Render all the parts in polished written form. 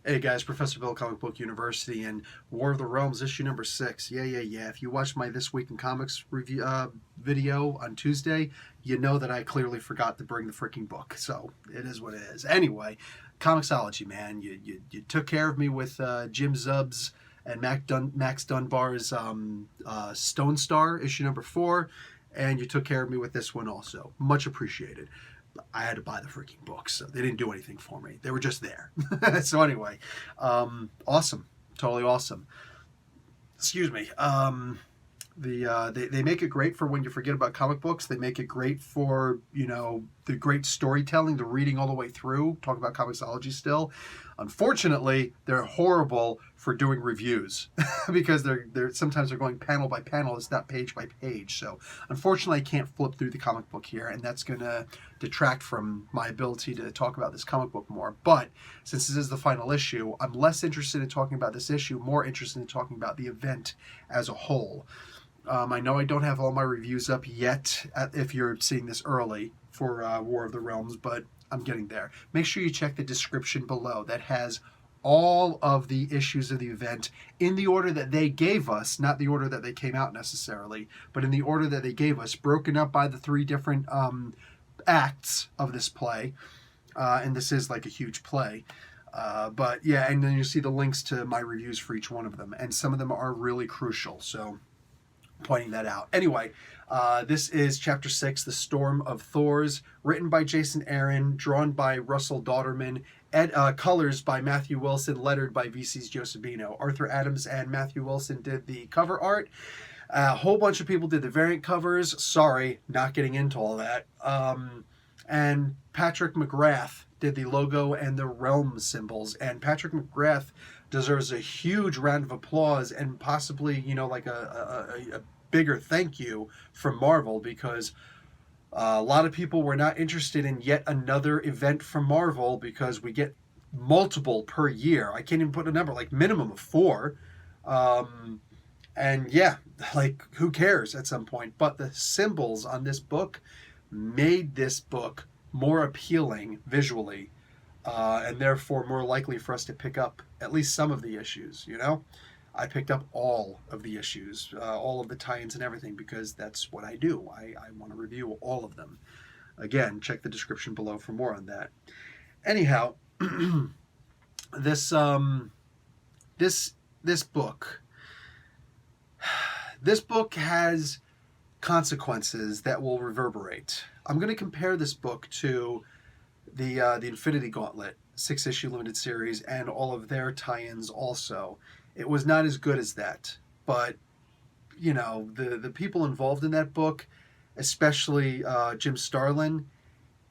Hey guys, Professor Bill, Comic Book University, and War of the Realms, issue number 6. Yeah. If you watched my This Week in Comics review video on Tuesday, you know that I clearly forgot to bring the freaking book. So it is what it is. Anyway, Comixology, man, you took care of me with Jim Zub's and Max Dunbar's Stone Star issue number 4, and you took care of me with this one also. Much appreciated. I had to buy the freaking books. So they didn't do anything for me. They were just there. So anyway, awesome, totally awesome. Excuse me. They make it great for when you forget about comic books. They make it great for the great storytelling, the reading all the way through. Talk about Comixology still. Unfortunately, they're horrible for doing reviews because they're sometimes they're going panel by panel. It's not page by page. So unfortunately, I can't flip through the comic book here, and that's going to detract from my ability to talk about this comic book more. But since this is the final issue, I'm less interested in talking about this issue, more interested in talking about the event as a whole. I know I don't have all my reviews up yet if you're seeing this early for War of the Realms, but I'm getting there. Make sure you check the description below. That has all of the issues of the event in the order that they gave us, not the order that they came out necessarily, but in the order that they gave us, broken up by the 3 different acts of this play. And this is like a huge play. But yeah, and then you see the links to my reviews for each one of them. And some of them are really crucial, so pointing that out. Anyway, this is Chapter 6, The Storm of Thors, written by Jason Aaron, drawn by Russell Dauterman, colors by Matthew Wilson, lettered by VC's Joe Sabino. Arthur Adams and Matthew Wilson did the cover art. A whole bunch of people did the variant covers. Sorry, not getting into all that. And Patrick McGrath did the logo and the realm symbols. And Patrick McGrath deserves a huge round of applause and possibly, like a bigger thank you from Marvel, because a lot of people were not interested in yet another event from Marvel because we get multiple per year. I can't even put a number, like minimum of 4. And yeah, like who cares at some point? But the symbols on this book made this book more appealing visually, and therefore more likely for us to pick up at least some of the issues. I picked up all of the issues, all of the tie-ins and everything, because that's what I do. I want to review all of them. Again, check the description below for more on that. Anyhow, this book has consequences that will reverberate. I'm going to compare this book to the Infinity Gauntlet 6-issue limited series and all of their tie-ins also. It was not as good as that, but the people involved in that book, especially Jim Starlin,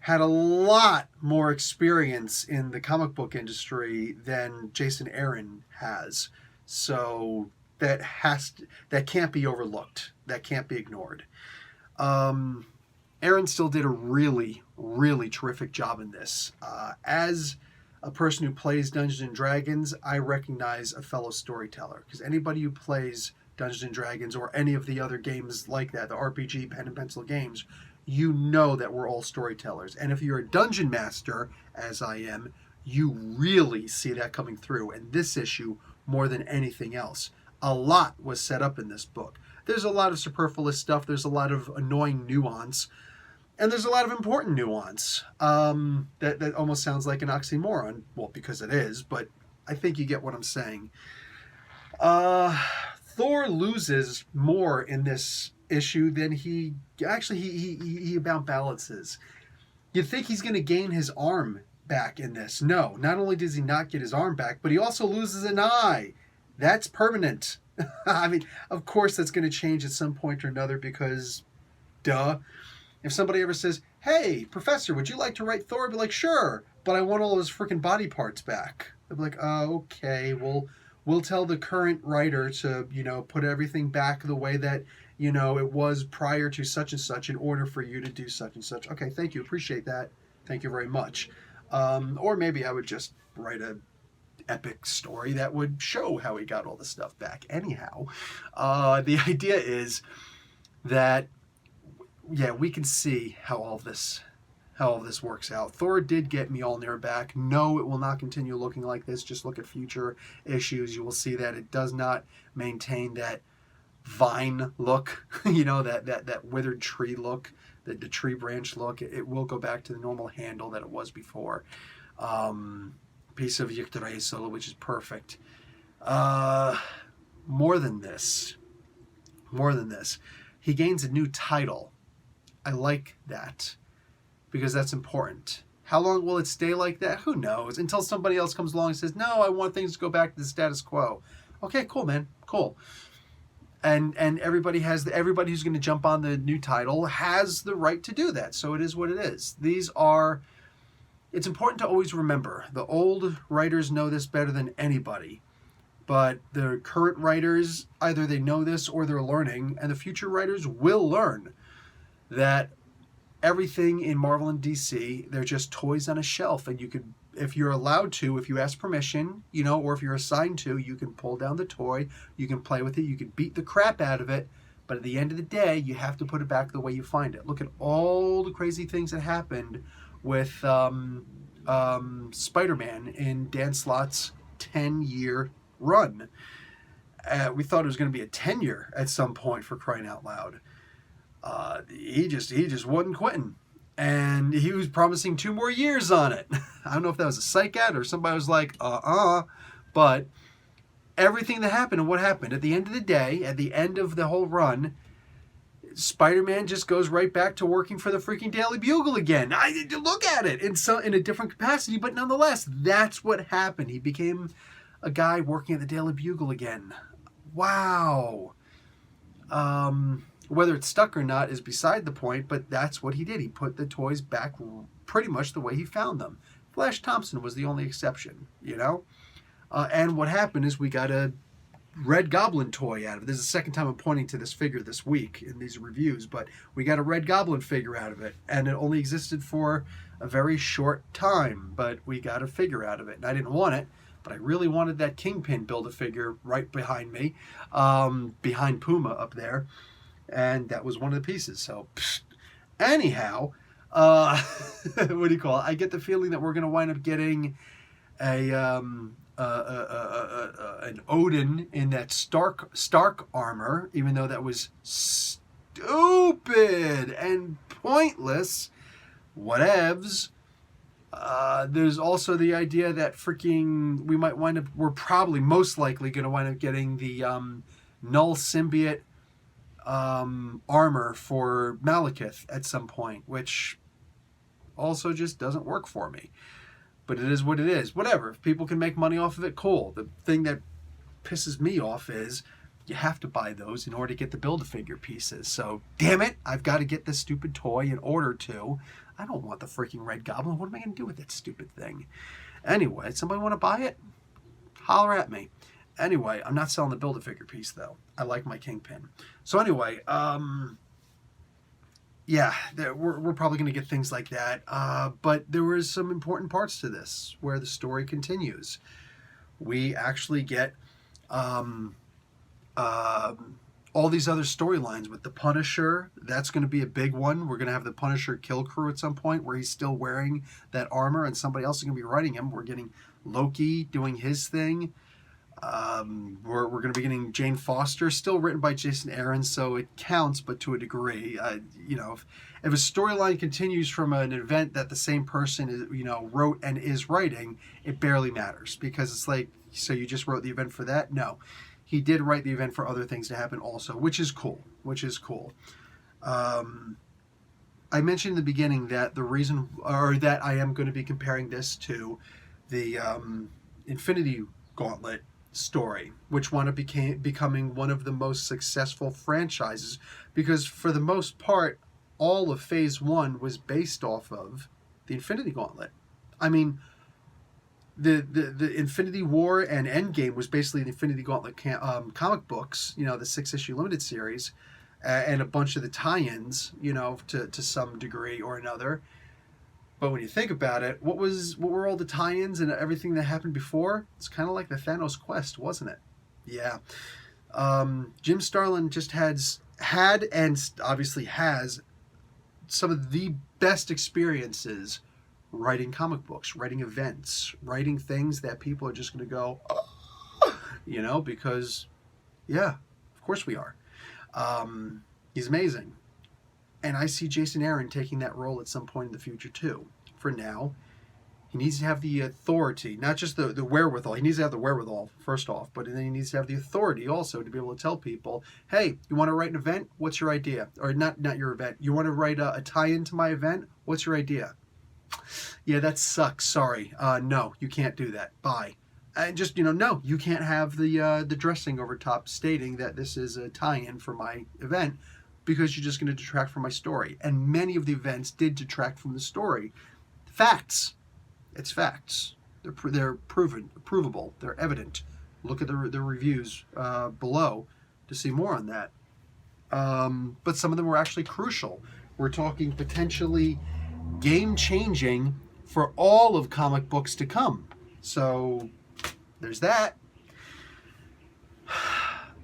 had a lot more experience in the comic book industry than Jason Aaron has. So that can't be overlooked. That can't be ignored. Aaron still did a really, really terrific job in this. As a person who plays Dungeons and Dragons, I recognize a fellow storyteller, because anybody who plays Dungeons and Dragons or any of the other games like that, the RPG pen and pencil games, you know that we're all storytellers. And if you're a dungeon master, as I am, you really see that coming through. And this issue, more than anything else, a lot was set up in this book. There's a lot of superfluous stuff. There's a lot of annoying nuance. And there's a lot of important nuance that almost sounds like an oxymoron. Well, because it is, but I think you get what I'm saying. Thor loses more in this issue than he about balances. You'd think he's going to gain his arm back in this. No, not only does he not get his arm back, but he also loses an eye. That's permanent. I mean, of course that's going to change at some point or another because, duh. If somebody ever says, hey, Professor, would you like to write Thor? I'd be like, sure, but I want all his freaking body parts back. I'd be like, okay, we'll tell the current writer to, put everything back the way that, it was prior to such and such in order for you to do such and such. Okay, thank you. Appreciate that. Thank you very much. Or maybe I would just write a epic story that would show how he got all the stuff back. Anyhow, the idea is that, yeah, we can see how all this how all this works out. Thor did get Mjolnir back. No, it will not continue looking like this. Just look at future issues. You will see that it does not maintain that vine look, that withered tree look, the tree branch look. It will go back to the normal handle that it was before. Piece of Yggdrasil, which is perfect. More than this, he gains a new title. I like that, because that's important. How long will it stay like that? Who knows? Until somebody else comes along and says, no, I want things to go back to the status quo. Okay, cool, man. Cool. And everybody who's going to jump on the new title has the right to do that. So it is what it is. It's important to always remember, the old writers know this better than anybody. But the current writers, either they know this or they're learning, and the future writers will learn that everything in Marvel and DC, they're just toys on a shelf, and you could, if you're allowed to, if you ask permission, or if you're assigned to, you can pull down the toy, you can play with it, you can beat the crap out of it, but at the end of the day, you have to put it back the way you find it. Look at all the crazy things that happened with Spider-Man in Dan Slott's 10-year run. We thought it was going to be a tenure at some point, for crying out loud. He just wasn't quitting, and he was promising 2 more years on it. I don't know if that was a psych ad or somebody was like, but everything that happened and what happened at the end of the day, at the end of the whole run, Spider-Man just goes right back to working for the freaking Daily Bugle again. I look at it in a different capacity, but nonetheless, that's what happened. He became a guy working at the Daily Bugle again. Wow. Whether it stuck or not is beside the point, but that's what he did. He put the toys back pretty much the way he found them. Flash Thompson was the only exception, and what happened is we got a Red Goblin toy out of it. This is the second time I'm pointing to this figure this week in these reviews, but we got a Red Goblin figure out of it, and it only existed for a very short time, but we got a figure out of it, and I didn't want it, but I really wanted that Kingpin Build-A-Figure right behind me, behind Puma up there, and that was one of the pieces. So, anyhow, what do you call it? I get the feeling that we're going to wind up getting an Odin in that Stark armor, even though that was stupid and pointless. Whatevs. There's also the idea that we're probably most likely going to wind up getting the Null Symbiote armor for Malekith at some point, which also just doesn't work for me. But it is what it is. Whatever. If people can make money off of it, cool. The thing that pisses me off is you have to buy those in order to get the Build-A-Figure pieces. So, damn it, I've got to get this stupid toy in order to. I don't want the freaking Red Goblin. What am I going to do with that stupid thing? Anyway, somebody want to buy it? Holler at me. Anyway, I'm not selling the Build-A-Figure piece, though. I like my Kingpin. So anyway, yeah, we're probably going to get things like that. But there was some important parts to this where the story continues. We actually get all these other storylines with the Punisher. That's going to be a big one. We're going to have the Punisher kill crew at some point where he's still wearing that armor and somebody else is going to be writing him. We're getting Loki doing his thing. We're going to be getting Jane Foster, still written by Jason Aaron, so it counts, but to a degree. If a storyline continues from an event that the same person is, wrote and is writing, it barely matters, because it's like, so you just wrote the event for that? No. He did write the event for other things to happen also, which is cool. I mentioned in the beginning that the reason, or that I am going to be comparing this to the Infinity Gauntlet story, which wound up becoming one of the most successful franchises, because for the most part, all of Phase 1 was based off of the Infinity Gauntlet. I mean, the Infinity War and Endgame was basically the Infinity Gauntlet comic books, the 6-issue limited series, and a bunch of the tie-ins, to some degree or another. But when you think about it, what were all the tie-ins and everything that happened before? It's kind of like the Thanos quest, wasn't it? Yeah. Jim Starlin just had and obviously has some of the best experiences writing comic books, writing events, writing things that people are just going to go, oh, you know, because, yeah, of course we are. He's amazing. And I see Jason Aaron taking that role at some point in the future, too. For now, he needs to have the authority, not just the wherewithal. He needs to have the wherewithal, first off, but then he needs to have the authority also to be able to tell people, hey, you want to write an event? What's your idea? Or not your event. You want to write a tie-in to my event? What's your idea? Yeah, that sucks. Sorry. No, you can't do that. Bye. And just, no, you can't have the dressing over top stating that this is a tie-in for my event because you're just going to detract from my story. And many of the events did detract from the story. Facts. It's facts. They're provable. They're evident. Look at the reviews below to see more on that. But some of them were actually crucial. We're talking potentially game-changing for all of comic books to come. So there's that.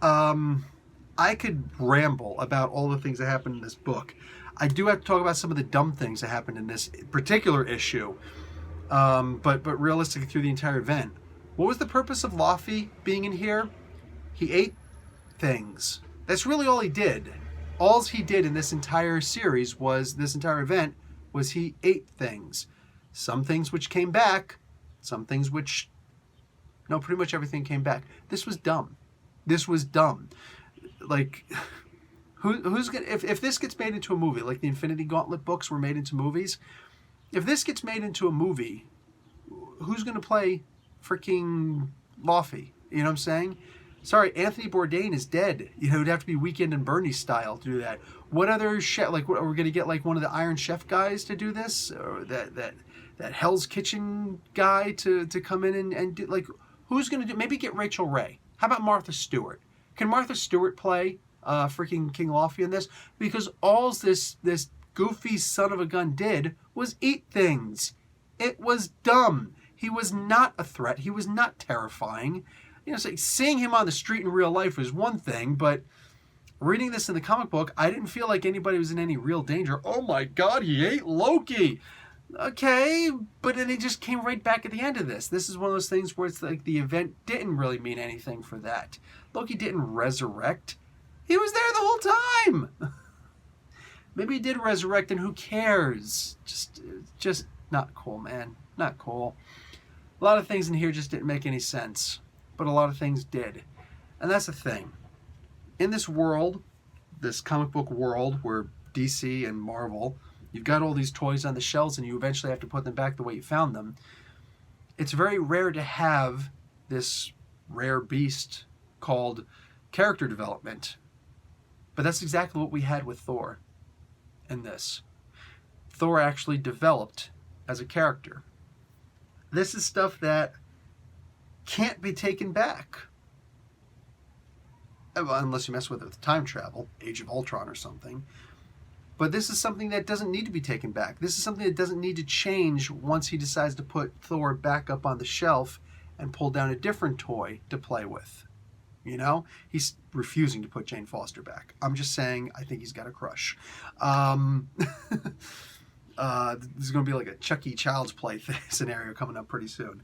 I could ramble about all the things that happened in this book. I do have to talk about some of the dumb things that happened in this particular issue. But realistically through the entire event. What was the purpose of Laufey being in here? He ate things. That's really all he did. All he did in this entire series this entire event was he ate things. Some things which came back, some things which, no, pretty much everything came back. This was dumb. This was dumb. Like, who's gonna, if this gets made into a movie, like the Infinity Gauntlet books were made into movies, if this gets made into a movie, who's going to play freaking Laufey? You know what I'm saying? Sorry, Anthony Bourdain is dead. It'd have to be Weekend and Bernie style to do that. What other chef? Like, what, are we going to get like one of the Iron Chef guys to do this, or that Hell's Kitchen guy to come in and do, like, who's going to do? Maybe get Rachel Ray. How about Martha Stewart? Can Martha Stewart play freaking King Laufey in this? Because all this goofy son of a gun did was eat things. It was dumb. He was not a threat. He was not terrifying. Seeing him on the street in real life was one thing, but reading this in the comic book, I didn't feel like anybody was in any real danger. Oh my God, he ate Loki. Okay, but then he just came right back at the end of this. This is one of those things where it's like the event didn't really mean anything for that. Loki didn't resurrect. He was there the whole time. Maybe he did resurrect, and who cares? Just not cool, man. Not cool. A lot of things in here just didn't make any sense, but a lot of things did. And that's the thing. In this world, this comic book world where DC and Marvel, you've got all these toys on the shelves and you eventually have to put them back the way you found them. It's very rare to have this rare beast called character development. But that's exactly what we had with Thor in this. Thor actually developed as a character. This is stuff that can't be taken back. Unless you mess with it with time travel, Age of Ultron or something. But this is something that doesn't need to be taken back. This is something that doesn't need to change once he decides to put Thor back up on the shelf and pull down a different toy to play with. He's refusing to put Jane Foster back. I'm just saying, I think he's got a crush. This is going to be like a Chucky Child's Play scenario coming up pretty soon.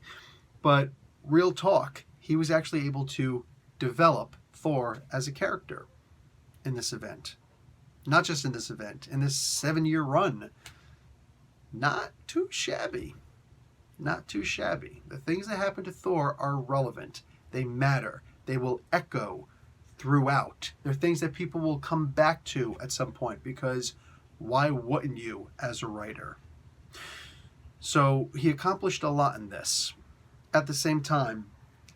But real talk, he was actually able to develop Thor as a character in this event. Not just in this event, in this 7-year run. Not too shabby. Not too shabby. The things that happen to Thor are relevant. They matter. They will echo throughout. They're things that people will come back to at some point, because why wouldn't you as a writer? So he accomplished a lot in this. At the same time,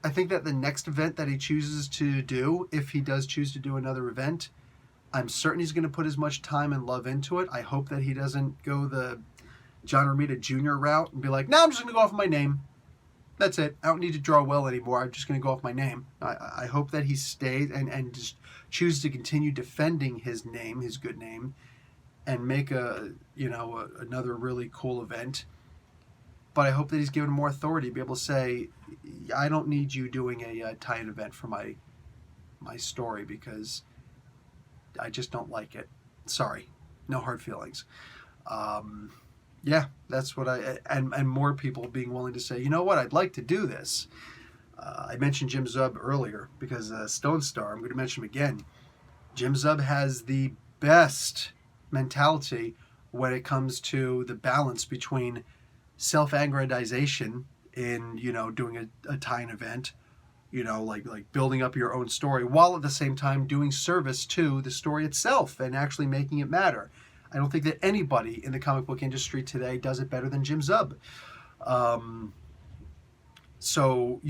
I think that the next event that he chooses to do, if he does choose to do another event, I'm certain he's going to put as much time and love into it. I hope that he doesn't go the John Romita Jr. route and be like, no, I'm just going to go off my name. That's it. I don't need to draw well anymore. I'm just going to go off my name. I hope that he stays and just chooses to continue defending his name, his good name, and make another really cool event. But I hope that he's given more authority to be able to say, I don't need you doing a tie-in event for my story, because I just don't like it. Sorry. No hard feelings. Yeah, that's what and more people being willing to say, you know what, I'd like to do this. I mentioned Jim Zub earlier because Stone Star, I'm going to mention him again. Jim Zub has the best mentality when it comes to the balance between self-aggrandization in, doing a tie-in event, like building up your own story, while at the same time doing service to the story itself and actually making it matter. I don't think that anybody in the comic book industry today does it better than Jim Zub. So,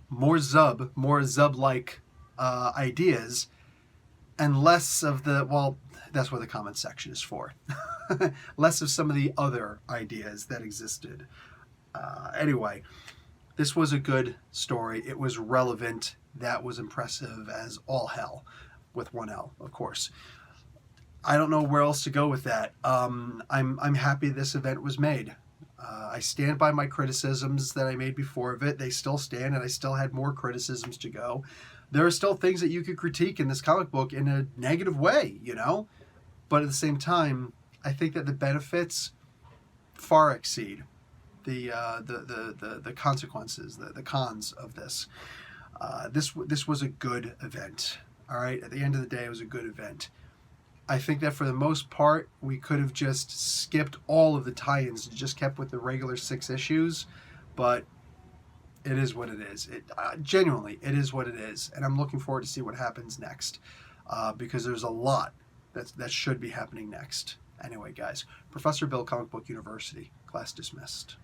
more Zub-like ideas, and less of that's what the comment section is for. Less of some of the other ideas that existed. Anyway, this was a good story. It was relevant. That was impressive as all hell, with one L, of course. I don't know where else to go with that. I'm happy this event was made. I stand by my criticisms that I made before of it. They still stand, and I still had more criticisms to go. There are still things that you could critique in this comic book in a negative way, But at the same time, I think that the benefits far exceed the consequences, the cons of this. This was a good event. All right. At the end of the day, it was a good event. I think that for the most part, we could have just skipped all of the tie-ins and just kept with the regular 6 issues, but it is what it is. Genuinely, it is what it is, and I'm looking forward to see what happens next, because there's a lot that should be happening next. Anyway, guys, Professor Bill, Comic Book University, class dismissed.